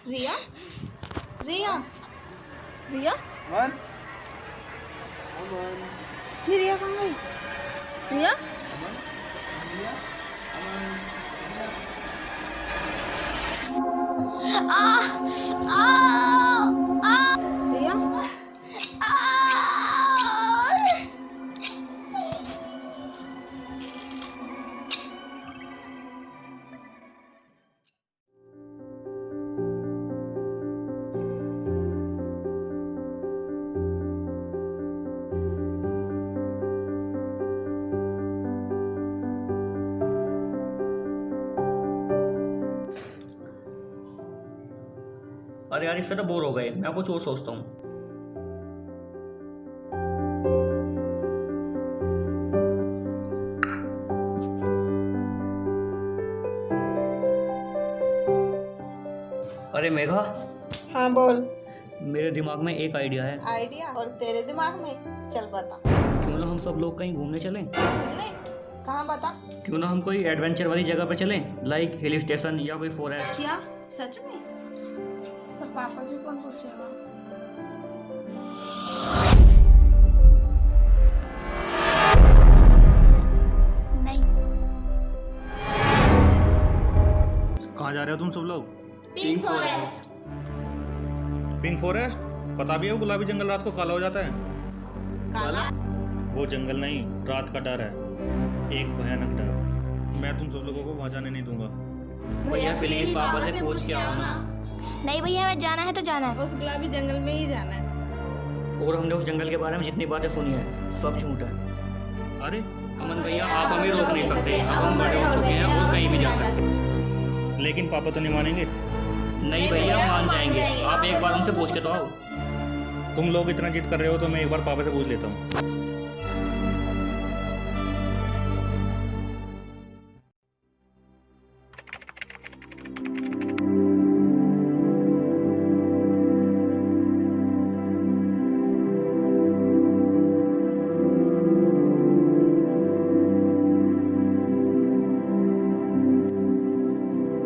रिया रिया रिया अमन, अमन, ये रिया कहाँ गई? रिया अमन, रिया, अमन, रिया अरे यार इससे तो बोर हो गए, मैं कुछ और सोचता हूँ। अरे मेघा, हाँ बोल। मेरे दिमाग में एक आइडिया है। आइडिया? और तेरे दिमाग में? चल बता। क्यों ना हम सब लोग कहीं घूमने चलें? घूमने? कहाँ बता? क्यों ना हम कोई एडवेंचर वाली जगह पर चलें, लाइक हिल स्टेशन या कोई फॉरेस्ट। क्या सच में? तो पापा से कौन पूछेगा? नहीं। कहाँ जा रहे हो तुम सब लोग? Pink forest. Pink forest? पता भी है वो गुलाबी जंगल रात को काला हो जाता है। काला? वो जंगल नहीं, रात का डर है, एक भयानक डर। मैं तुम सब लोगों को वहाँ जाने नहीं दूंगा। भैया प्लीज पापा से पूछ के आओ ना। नहीं भैया, हमें जाना है तो जाना है। उस गुलाबी जंगल में ही जाना है। और हमने उस जंगल के बारे में जितनी बातें सुनी है सब झूठ है। अरे अमन भैया आप हमें रोक नहीं सकते, अब हम बड़े हो चुके हैं और कहीं भी जा सकते हैं। लेकिन पापा तो नहीं मानेंगे। नहीं भैया मान जाएंगे, आप एक बार उनसे पूछ के तो आओ। तुम लोग इतना जिद कर रहे हो तो मैं एक बार पापा से पूछ लेता हूँ।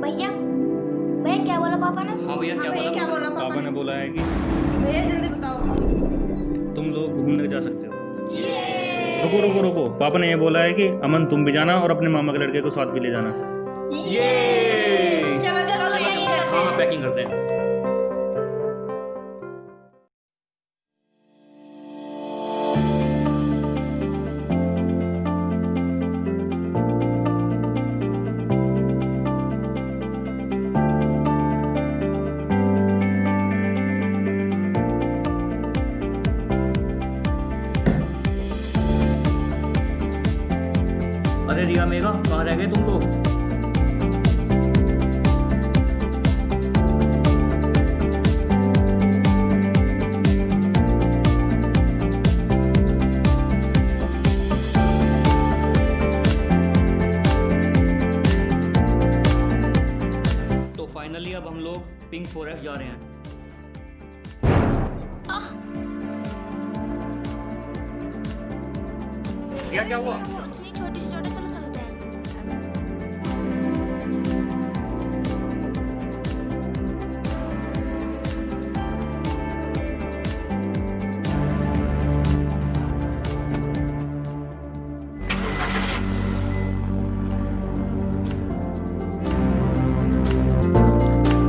भैया भैया क्या बोला पापा ने? हाँ भैया क्या भैया क्या बोला? बोला पापा ने बोला है कि भैया जल्दी बताओ। तुम लोग घूमने जा सकते हो। रुको रुको रुको, पापा ने ये बोला है कि अमन तुम भी जाना और अपने मामा के लड़के को साथ भी ले जाना। ये चलो चलो पैकिंग करते हाँ हैं। पैकिंग करते हैं। अरे रिया मेघा कहाँ रह गए तुम लोग? तो फाइनली अब हम लोग पिंक फॉरेस्ट जा रहे हैं। क्या हुआ? कुछ नहीं, छोटी से छोटे चलो चलते हैं।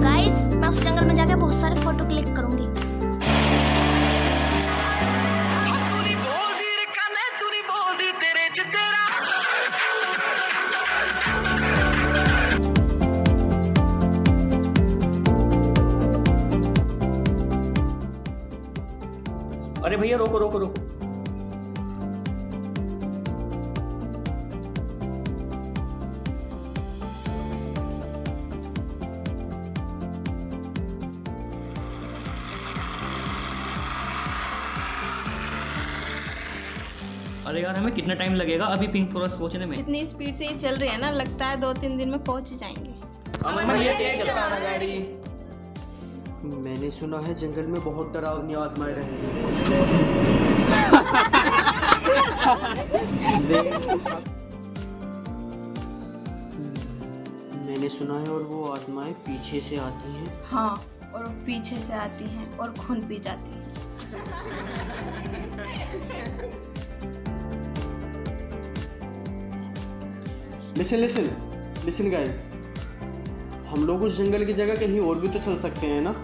गाइस मैं उस जंगल में जाके बहुत सारे फोटो क्लिक करूंगी। अरे भैया रोको रोको रोको। अरे यार हमें कितना टाइम लगेगा अभी पिंक फॉरेस्ट पहुंचने में? इतनी स्पीड से ये चल रही है ना, लगता है 2-3 दिन में पहुंच ही जाएंगे। अमन भैया तेज चलाना गाड़ी। मैंने सुना है जंगल में बहुत डरावनी आत्माएं रहती हैं। मैंने सुना है और वो आत्माएं पीछे से आती हैं। हाँ, और वो पीछे से आती हैं और खून पी जाती हैं। लिसन गाइस, हम लोग उस जंगल की जगह कहीं और भी तो चल सकते हैं ना।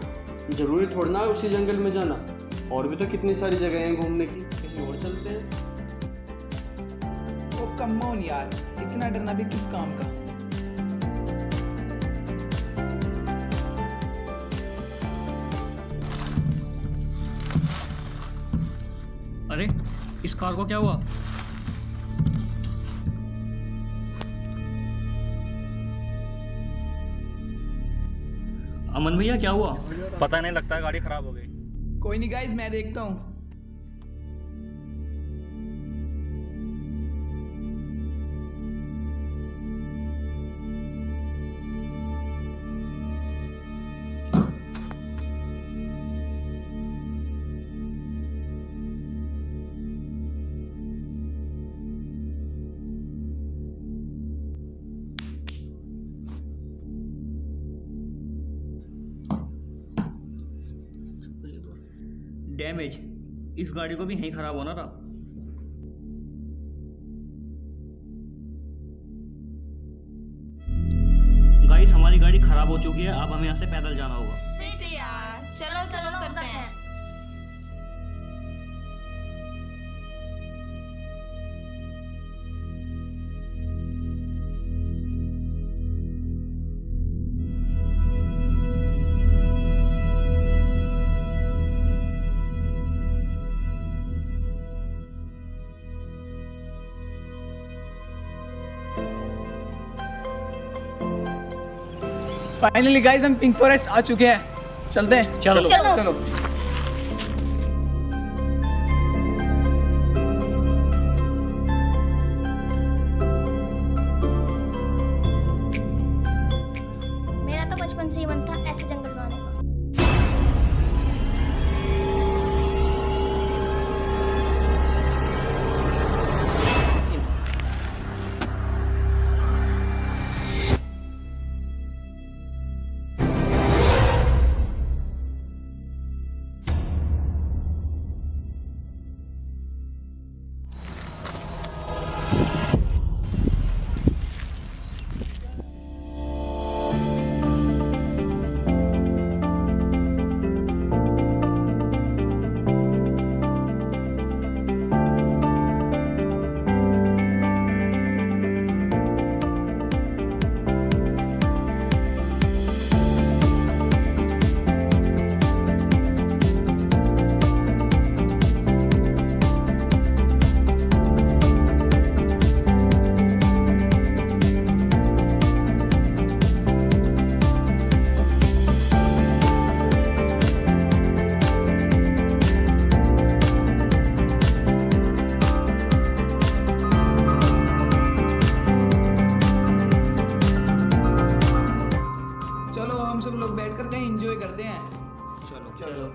जरूरी थोड़ा ना है उसी जंगल में जाना, और भी तो कितनी सारी जगह हैं घूमने की, कहीं और चलते हैं। ओ कम ऑन यार, इतना डरना भी किस काम का। अरे इस कार को क्या हुआ? अमन भैया क्या हुआ? पता नहीं, लगता है गाड़ी खराब हो गई। कोई नहीं गाइस, मैं देखता हूँ। डैमेज, इस गाड़ी को भी यहीं खराब होना था। गाइस हमारी गाड़ी खराब हो चुकी है, अब हमें यहाँ से पैदल जाना होगा। शिट यार, चलो चलो करते हैं। फाइनली गाइस हम पिंक फॉरेस्ट आ चुके हैं, चलते हैं। चलो। चलो। मेरा तो बचपन से ही मन था ऐसे जंगल में आने का। चलो हम सब लोग बैठकर कहीं एंजॉय करते हैं। चलो।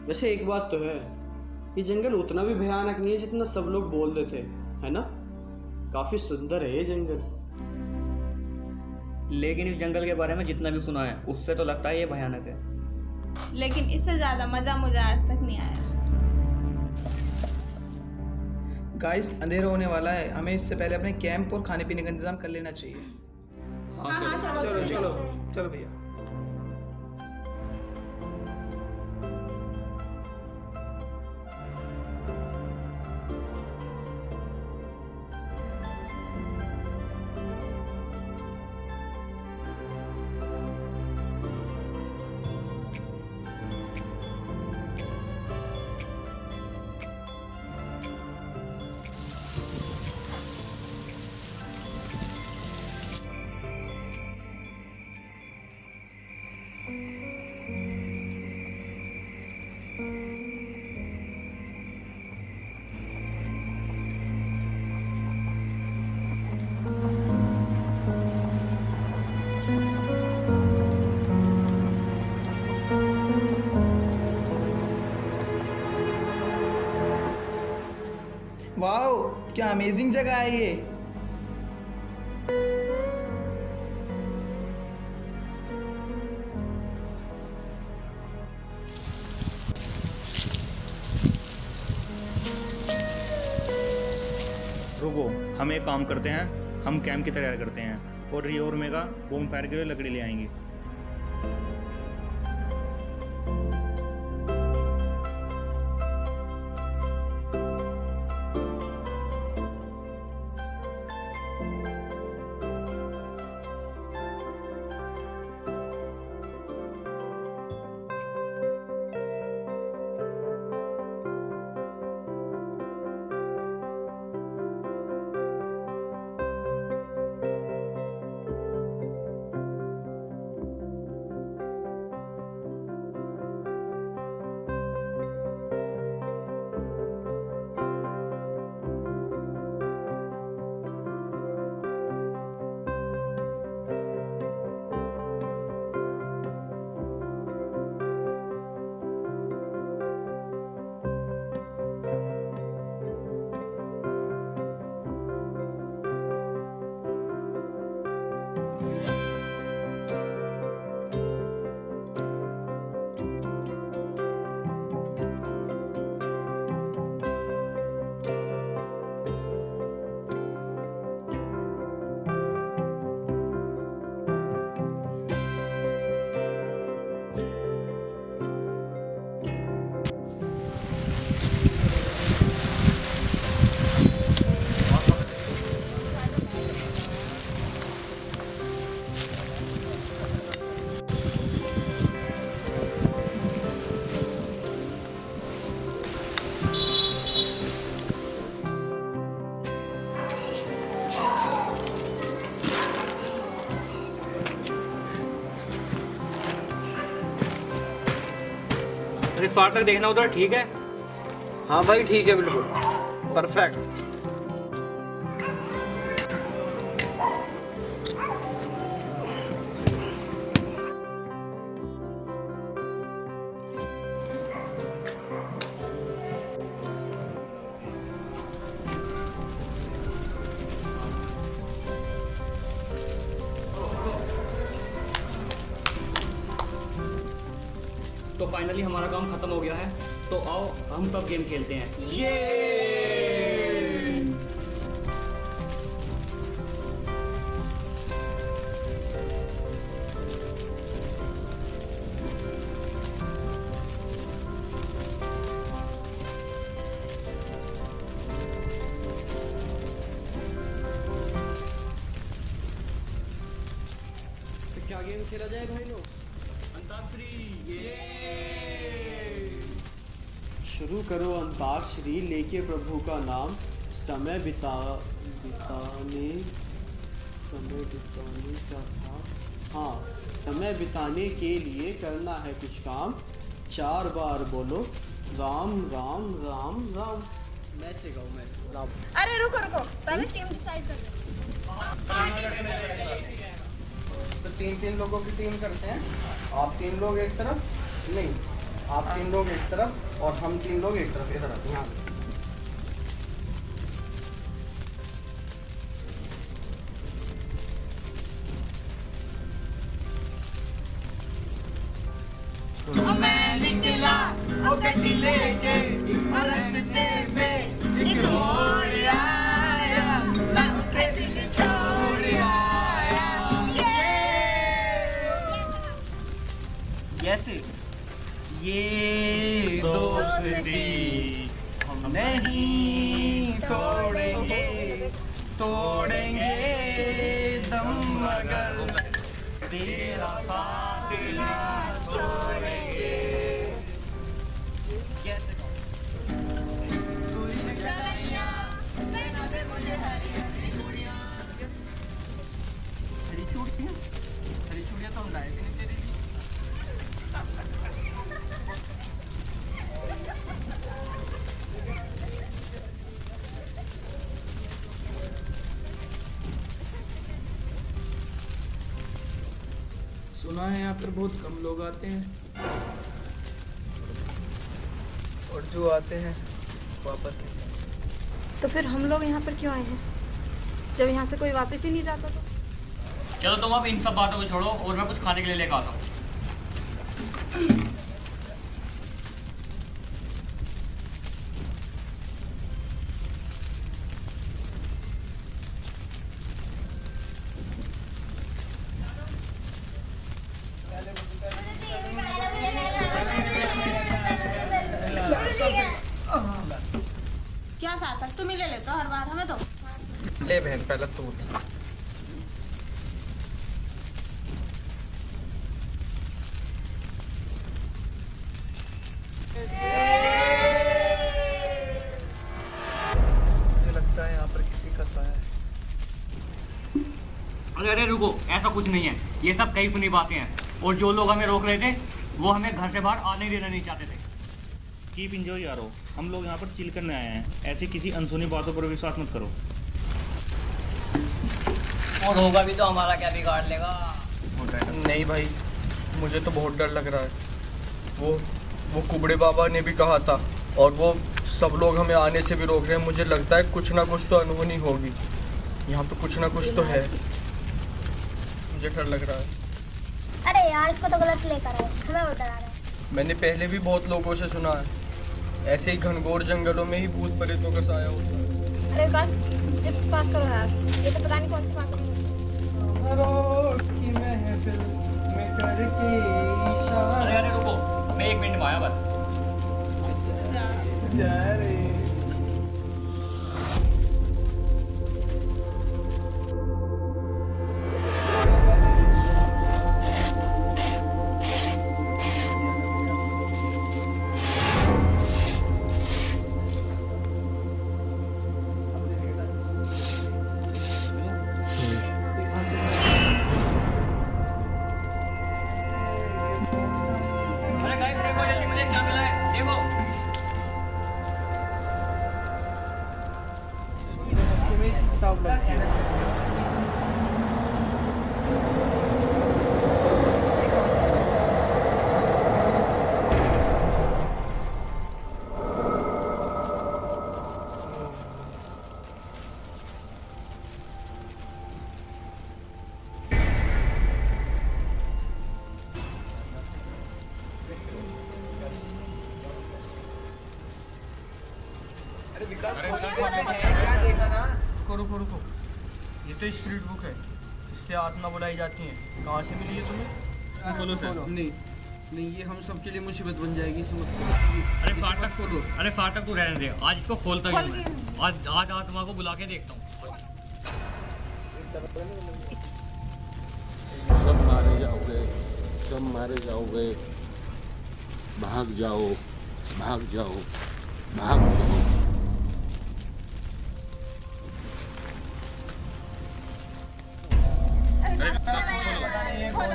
वैसे एक बात तो है, ये जंगल उतना भी भयानक नहीं है जितना सब लोग बोल देते, है ना। काफी सुंदर है ये जंगल। लेकिन इस जंगल के बारे में जितना भी सुना है उससे तो लगता है ये भयानक है। लेकिन इससे ज्यादा मजा मुझे आज तक नहीं आया। गाइस अंधेरा होने वाला है, हमें इससे पहले अपने कैंप और खाने पीने का इंतजाम कर लेना चाहिए। हाँ चलो चलो भैया। वाओ, क्या अमेजिंग जगह है ये। रुको, हम एक काम करते हैं, हम कैंप की तैयारी करते हैं और रियो और मेगा बम फायर के लिए लकड़ी ले आएंगे। रिसोर्ट तक देखना उधर ठीक है। हाँ भाई ठीक है, बिल्कुल परफेक्ट। तो फाइनली हमारा काम खत्म हो गया है, तो आओ हम सब गेम खेलते हैं। ये तो क्या गेम खेला जाए भाई लोग? शुरू करो अंताक्षरी, लेके प्रभु का नाम। समय बिताने क्या था? हाँ, समय बिताने के लिए करना है कुछ काम। 4 बार बोलो राम राम राम राम। मैं से गाऊँ, मैं से राम। अरे रुको रुको, पहले टीम डिसाइड कर लो। तो 3-3 लोगों की टीम करते हैं। आप 3 लोग एक तरफ, नहीं आप 3 लोग एक तरफ और हम 3 लोग एक तरफ, इधर यहाँ। निकला ओ गड्डी लेके और रास्ते में एक मोड़ आया, मैं उठे दिल छोड़ आया। कैसे ये दोस्ती हम नहीं तोड़ेंगे, तोड़ेंगे दम मगर तेरा साथ ना छोड़ेंगे। कैसे हरी चूड़ियाँ, हरी चूड़ियाँ तो हम लाए भी नहीं तेरे लिए। सुना है यहाँ पर बहुत कम लोग आते हैं और जो आते हैं वापस नहीं जाते। तो फिर हम लोग यहाँ पर क्यों आए हैं जब यहाँ से कोई वापस ही नहीं जाता? तो चलो तुम अब इन सब बातों को छोड़ो और मैं कुछ खाने के लिए लेकर आता हूँ। क्या सार्थक, तुम ही ले लेते हो हर बार, हमें तो। ले बहन पहले तू। मुझे लगता है यहाँ पर किसी का साया है। अरे रुको, ऐसा कुछ नहीं है, ये सब कई सुनी बातें हैं। और जो लोग हमें रोक रहे थे वो हमें घर से बाहर आने देना नहीं चाहते थे। कीप इंजॉय यारो, हम लोग यहाँ पर चिल करने आए हैं, ऐसी किसी अनसुनी बातों पर विश्वास मत करो। और होगा भी तो हमारा क्या बिगाड़ लेगा? नहीं भाई, मुझे तो बहुत डर लग रहा है। वो कुबड़े बाबा ने भी कहा था और वो सब लोग हमें आने से भी रोक रहे हैं। मुझे लगता है कुछ ना कुछ तो अनहोनी होगी, यहाँ पे कुछ ना कुछ तो है। मुझे डर लग रहा है। अरे यार, इसको तो गलत लेकर आए, हमें और डरा रहा है। मैंने पहले भी बहुत लोगों से सुना है, ऐसे ही घनघोर जंगलों में ही भूत प्रेतों का साया होता है। अरे बस चिप्स पास करो यार, ये तो पता नहीं कौन सी बात है। अरे रुको, मैं 1 मिनट में आया बस। अरे गाइस देखो जल्दी, मुझे क्या मिला है देखो। रुको, ये तो स्पिरिट बुक है, इससे आत्मा बुलाई जाती है। कहाँ से मिली है तुम्हें? खोलो सर। नहीं, ये हम सब के लिए मुसीबत बन जाएगी, इसे मत खोलो। अरे फाटक खोलो। अरे फाटक तू रहने दे, आज इसको खोलता ही हूँ मैं। आज आत्मा को बुला के देखता हूँ। सब मारे जाओगे, सब मारे जाओगे। भाग जाओ, भाग जाओ, भाग जाओ।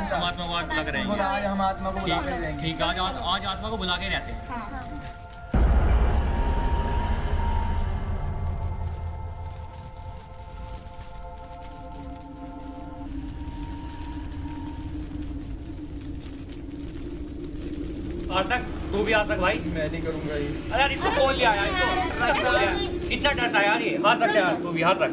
हम आत्मा को आज लग रहे हैं। आज हम आत्मा को बुला के देंगे। ठीक है, आज आत्मा को बुला के रहते हैं। तक तू भी आ तक भाई। मैं नहीं करूँगा ये। अरे यार इसको खोल लिया यार, इसको खोल लिया। इतना डरता है यार ये। हाथ रख यार, तू भी हाथ रख।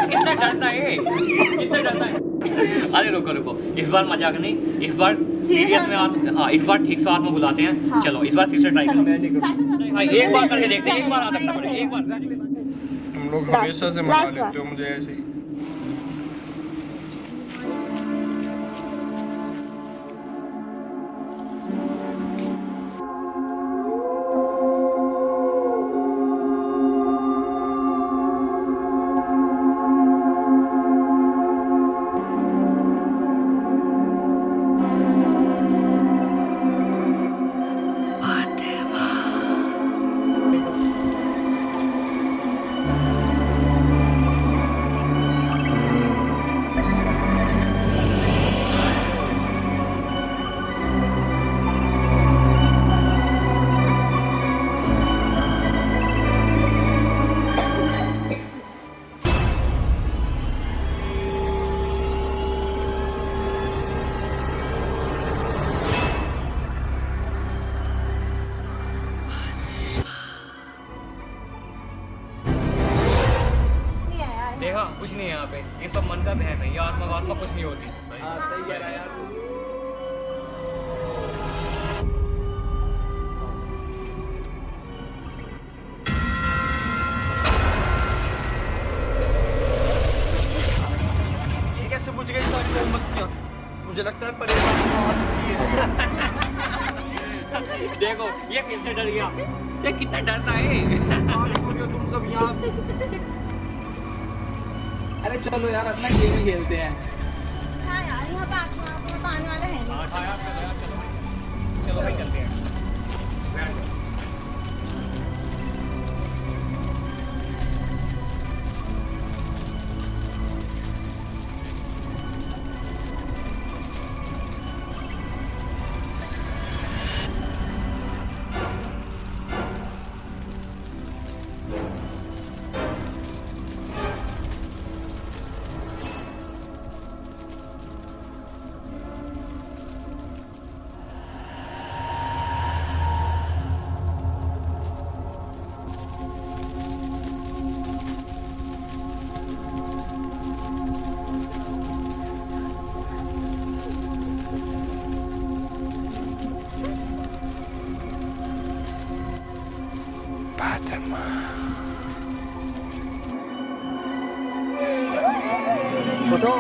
कितना डरता है, कितना डरता है। अरे रुको रुको, इस बार मजाक नहीं, इस बार सीरियस में हाँ, इस बार ठीक से आत्मा बुलाते हैं। हाँ। चलो इस बार फिर से ट्राई करो। मैं नहीं करूँगा भाई, एक बार करके देखते हैं। एक बार आ सकता है, एक बार। तुम लोग हमेशा से मना लेते हो मुझे ऐसे ही। होगा, कुछ नहीं है यहाँ पे, ये सब मन का बहम है, ये आत्मा वात्मा कुछ नहीं होती। हाँ सही कह रहा है यार तू। ये कैसे बुझ गई सारी मोमबत्तियाँ? मुझे लगता है परेशानी आ चुकी है। देखो ये फिर से डर गया, ये कितना डरता है। पागल हो गए तुम सब यहाँ। अरे चलो यार अपना गेम ही खेलते हैं। हाँ यार यहाँ पे आने वाले हैं नहीं। चलो भाई चलते हैं। फोटो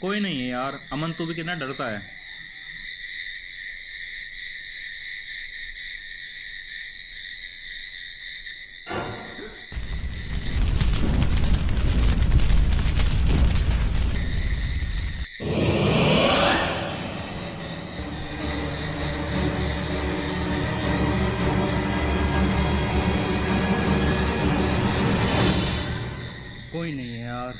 कोई नहीं है यार, अमन तो भी कितना डरता है। कोई नहीं है यार।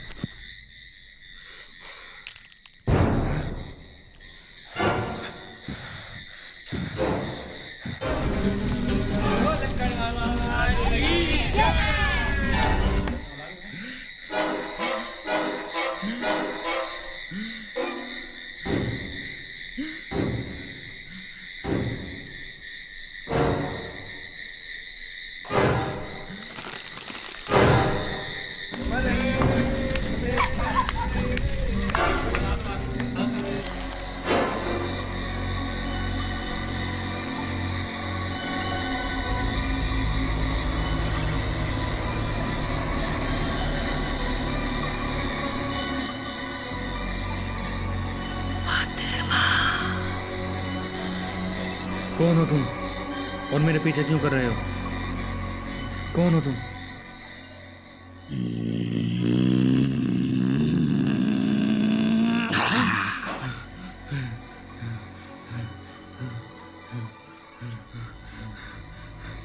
कौन हो तुम और मेरे पीछे क्यों कर रहे हो? कौन हो तुम?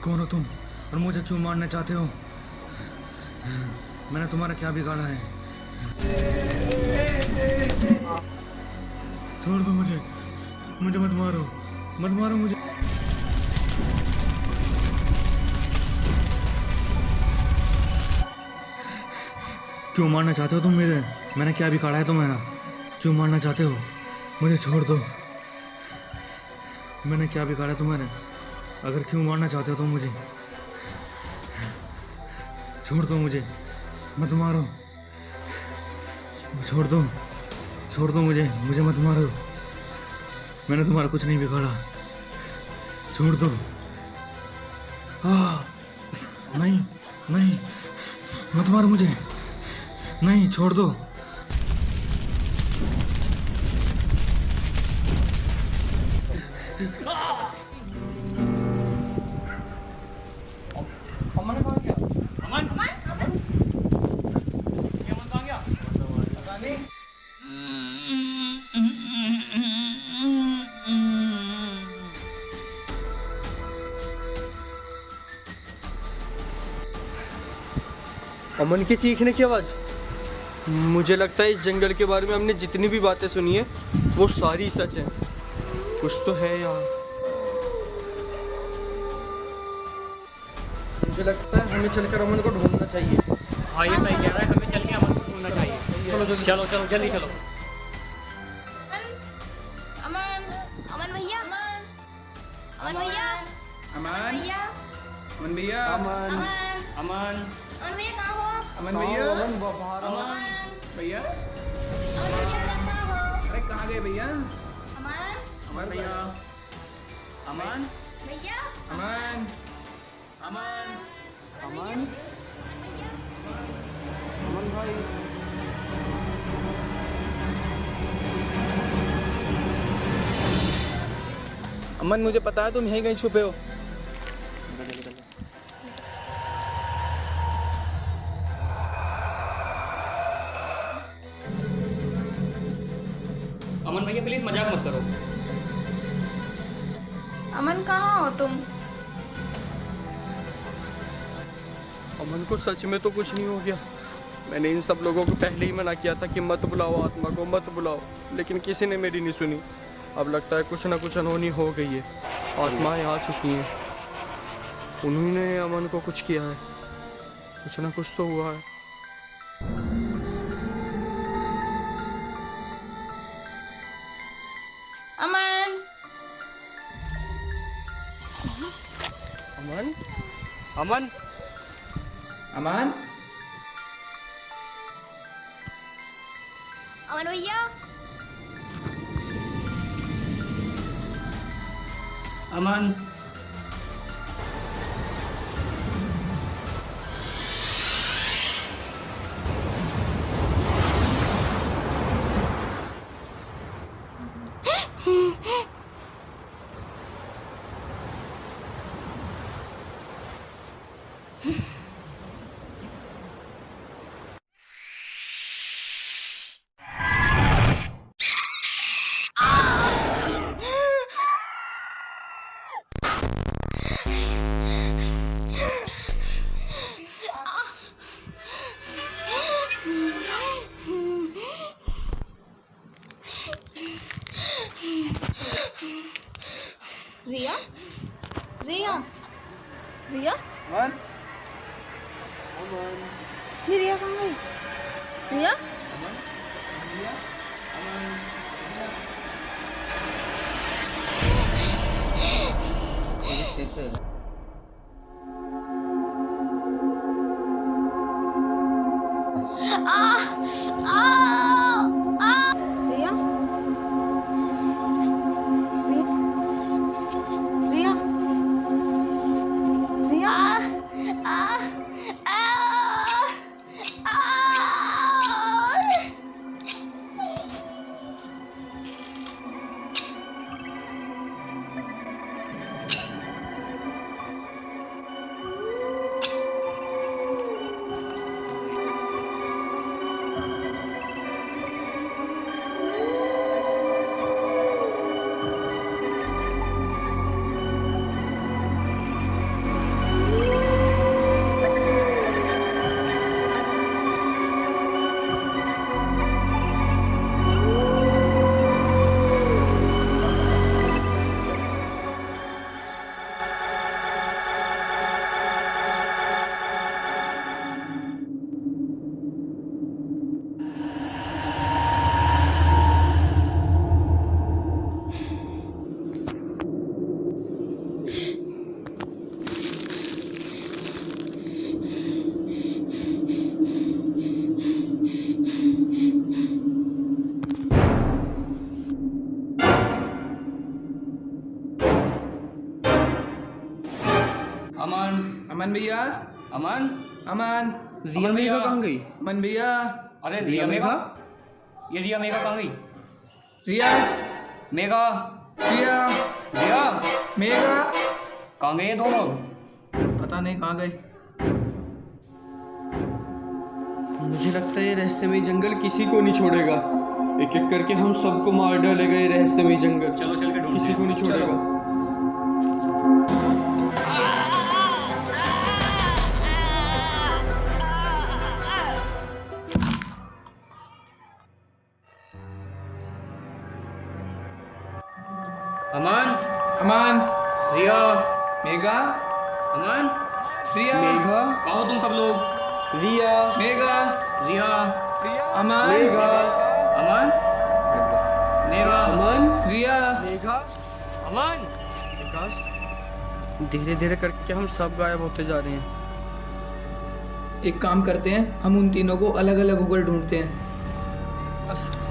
कौन हो तुम और मुझे क्यों मारना चाहते हो? मैंने तुम्हारा क्या बिगाड़ा है? छोड़ दो मुझे, मुझे मत मारो, मत मारो मुझे। क्यों मारना चाहते हो तुम मुझे? मैंने क्या बिगाड़ा है तुम्हारा? क्यों मारना चाहते हो? मुझे छोड़ दो। मैंने क्या बिगाड़ा है तुम्हारे? अगर क्यों मारना चाहते हो तुम मुझे, छोड़ दो मुझे, मत मारो, छोड़ दो, छोड़ दो मुझे, मुझे मत मारो। मैंने तुम्हारा कुछ नहीं बिगाड़ा, छोड़ दो। नहीं नहीं, मत मारो मुझे, नहीं, छोड़ दो। अमन कहाँ गया? अमन ये अमन कहाँ गया? पता नहीं। अमन के चीखने की आवाज। मुझे लगता है इस जंगल के बारे में हमने जितनी भी बातें सुनी है वो सारी सच है। कुछ तो है यार। मुझे लगता है हमें चलकर अमन को ढूंढना चाहिए। हाँ ये सही कह रहा है, हमें चल के अमन को ढूंढना चाहिए। चलो जल्दी। चलो चलो जल्दी चलो। अमन अमन भैया अमन भैया अमन भैया अमन भैया अमन अमन अमन भैया कहाँ हो अमन भैया अमन बाहर आओ। भैया अमन भैया कहाँ हो अरे कहाँ गए भैया? अमन अमन भैया अमन भैया अमन अमन अमन अमन भाई अमन मुझे पता है तुम यहीं कहीं छुपे हो। अमन भैया प्लीज मजाक मत करो। अमन कहाँ हो तुम? अमन को सच में तो कुछ नहीं हो गया। मैंने इन सब लोगों को पहले ही मना किया था कि मत बुलाओ आत्मा को, मत बुलाओ, लेकिन किसी ने मेरी नहीं सुनी। अब लगता है कुछ ना कुछ अनहोनी हो गई है। आत्माएं आ चुकी हैं, उन्होंने अमन को कुछ किया है। कुछ ना कुछ तो हुआ है। अमन अमन अमन अमन अमन भैया अमन रिया रिया रिया अमन ये रिया कहाँ गई? रिया रिया रिया रिया अमन अमन भैया अमन अमन अमन भैया कहाँ गई? अमन भैया अरे रिया मेघा, ये रिया मेघा कहाँ गई? रिया मेघा रिया रिया मेघा कहाँ गए ये दोनों? पता नहीं कहाँ गए। मुझे लगता है ये रहस्यमयी जंगल किसी को नहीं छोड़ेगा। एक एक करके हम सबको मार डालेगा ये रहस्यमयी जंगल। चलो चल के ढूंढते किसी को नहीं छोड़ेगा। अमन अमन रिया मेघा अमन रिया मेघा कहाँ हो तुम सब लोग? रिया मेघा रिया अमन मेघा अमन मेघा अमन रिया अमन, विकास, धीरे धीरे करके हम सब गायब होते जा रहे हैं। एक काम करते हैं, हम उन तीनों को अलग अलग होकर ढूंढते हैं।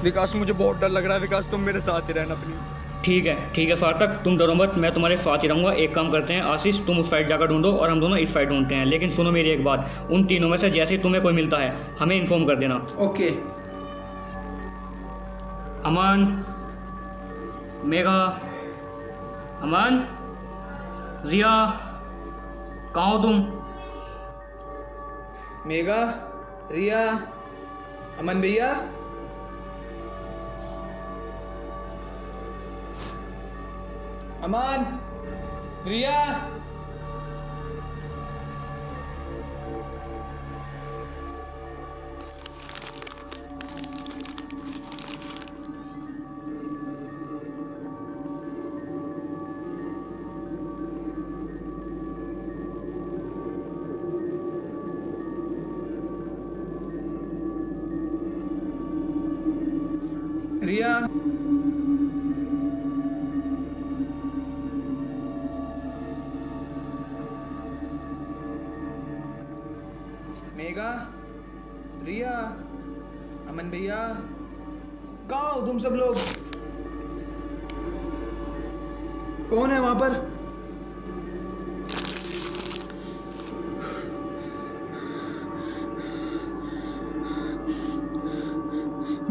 विकास मुझे बहुत डर लग रहा है। विकास तुम मेरे साथ ही रहना प्लीज। ठीक है सार्थक, तुम डरो मत, मैं तुम्हारे साथ ही रहूँगा। एक काम करते हैं आशीष, तुम उस साइड जाकर ढूंढो और हम दोनों इस साइड ढूंढते हैं। लेकिन सुनो मेरी एक बात, उन तीनों में से जैसे ही तुम्हें कोई मिलता है हमें इन्फॉर्म कर देना। ओके। अमन, मेघा, अमन, रिया, कहाँ हो तुम? मेघा, रिया, अमन भैया। अमन, रिया। रिया, मेघा, रिया, अमन भैया, कहाँ हो तुम सब लोग? कौन है वहां पर?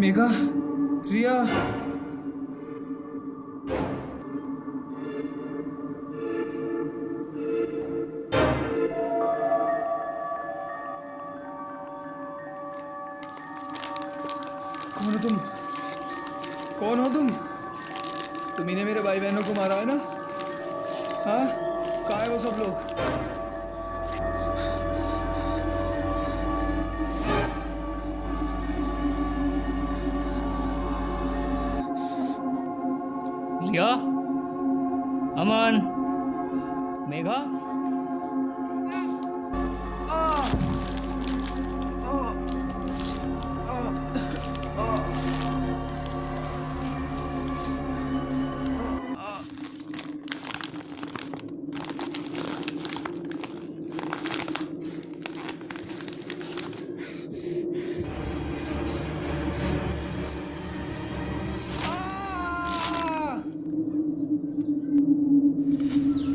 मेघा, रिया, कौन हो तुम? कौन हो तुम? तुम्ही ने मेरे भाई बहनों को मारा है ना? हाँ, कहाँ है वो सब लोग? रिया, अमन, मेघा।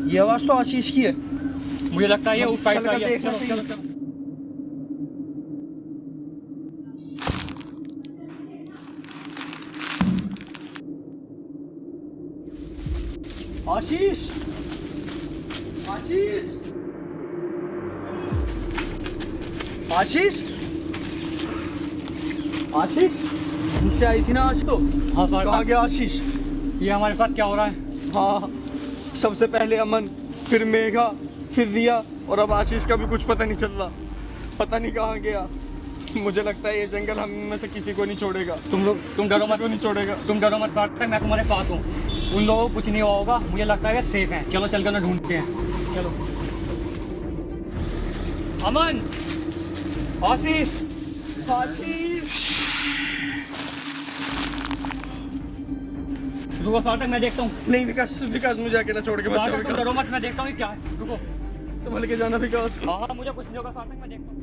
ये आवाज तो आशीष की है। मुझे लगता है ये उस साइड से आई है। देखना चलो, चाहिए। चलो, चलो। आशीष, आशीष, आशीष, आशीष, नीचे आई थी ना आज तो। हाँ सार्थक, कहाँ गया आशीष? ये हमारे साथ क्या हो रहा है? हाँ, सबसे पहले अमन, फिर मेघा, फिर रिया और अब आशीष का भी कुछ पता नहीं चल रहा। पता नहीं कहाँ गया। मुझे लगता है ये जंगल हम में से किसी को नहीं छोड़ेगा। तुम डरो मत, नहीं छोड़ेगा। तुम डरो मत सार्थक, मैं तुम्हारे साथ हूँ। उन लोगों को कुछ नहीं हुआ होगा, मुझे लगता है ये सेफ है। चलो चल कर ना ढूंढते हैं। चलो। अमन, आशीष, आशीष, रुको सार्थक, मैं देखता हूँ। नहीं विकास, विकास मुझे अकेला छोड़ के मत जाओ। सार्थक तुम विकास डरो मत, मैं देखता हूँ ये क्या है। रुको। संभल के जाना विकास। हाँ हाँ, मुझे कुछ नहीं होगा सार्थक, मैं देखता हूँ।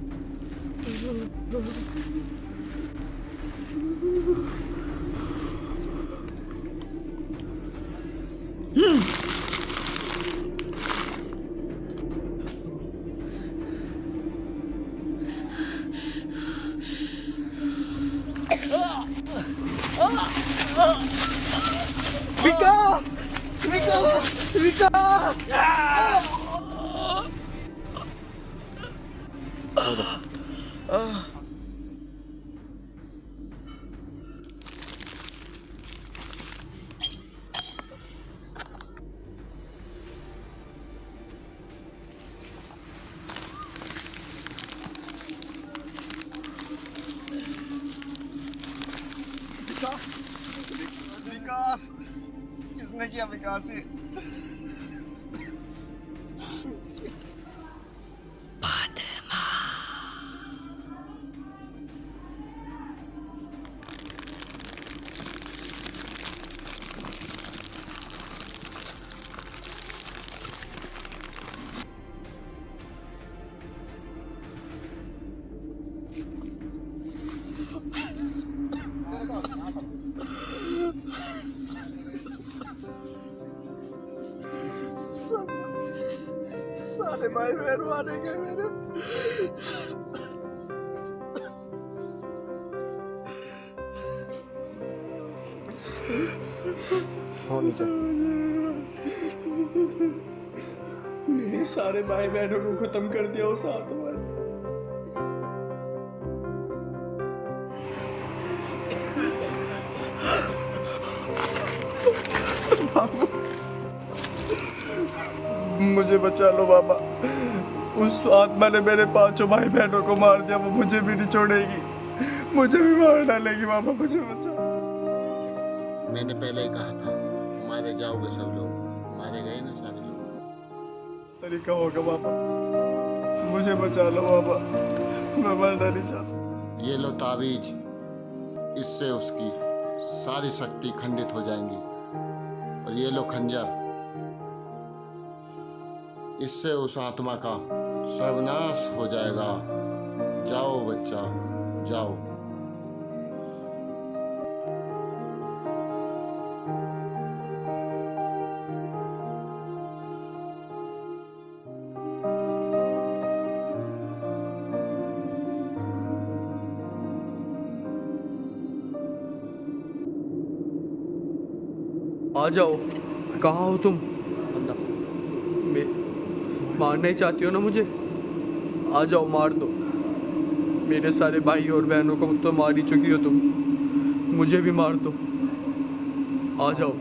विकास, विकास, विकास। विकास, किसने किया विकास ये? सारे भाई बहन मारे गए मेरे। मेरे सारे भाई बहनों को खत्म कर दिया उस आत्मा ने। मुझे बचा लो बाबा, उस आत्मा ने मेरे 5 भाई बहनों को मार दिया, वो मुझे भी नहीं छोड़ेगी, मुझे भी मार डालेगी बाबा, मुझे बचा। मैंने पहले ही कहा था मारे जाओगे सब लोग, मारे गए ना सारे लोग। तरीका होगा बाबा, मुझे बचा लो बाबा, मैं मरना नहीं चाहता। ये लो ताबीज, इससे उसकी सारी शक्ति खंडित हो जाएंगी। और ये लो खंजर, इससे उस आत्मा का सर्वनाश हो जाएगा। जाओ बच्चा, जाओ। आ जाओ, कहाँ हो तुम? मारना ही चाहती हो ना मुझे? आ जाओ, मार दो। मेरे सारे भाई और बहनों को तो मार ही चुकी हो तुम, मुझे भी मार दो। आ जाओ,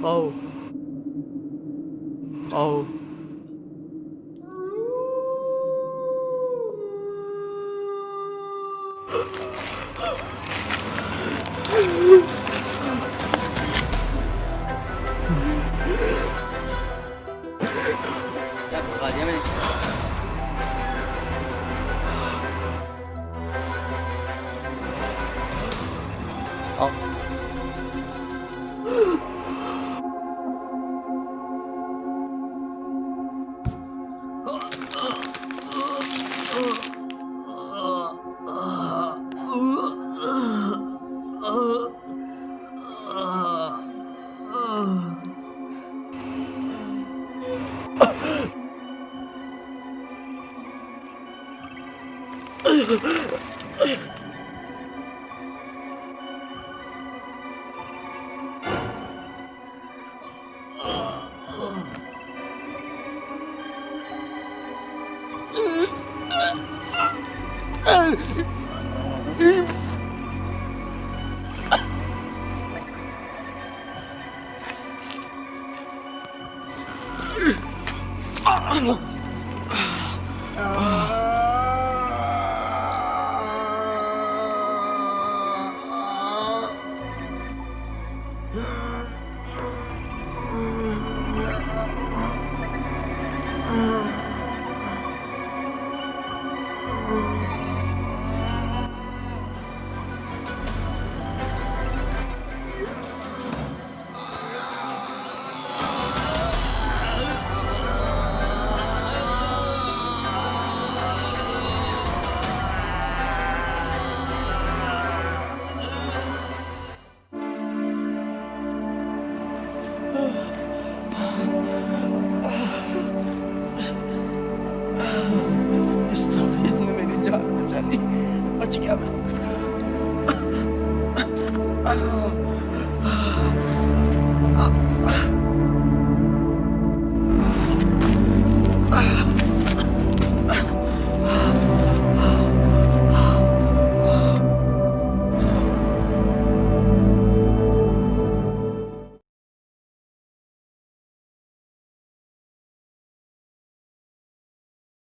आओ आओ। इसने मेरी जान बचा ली, बच गया मैं।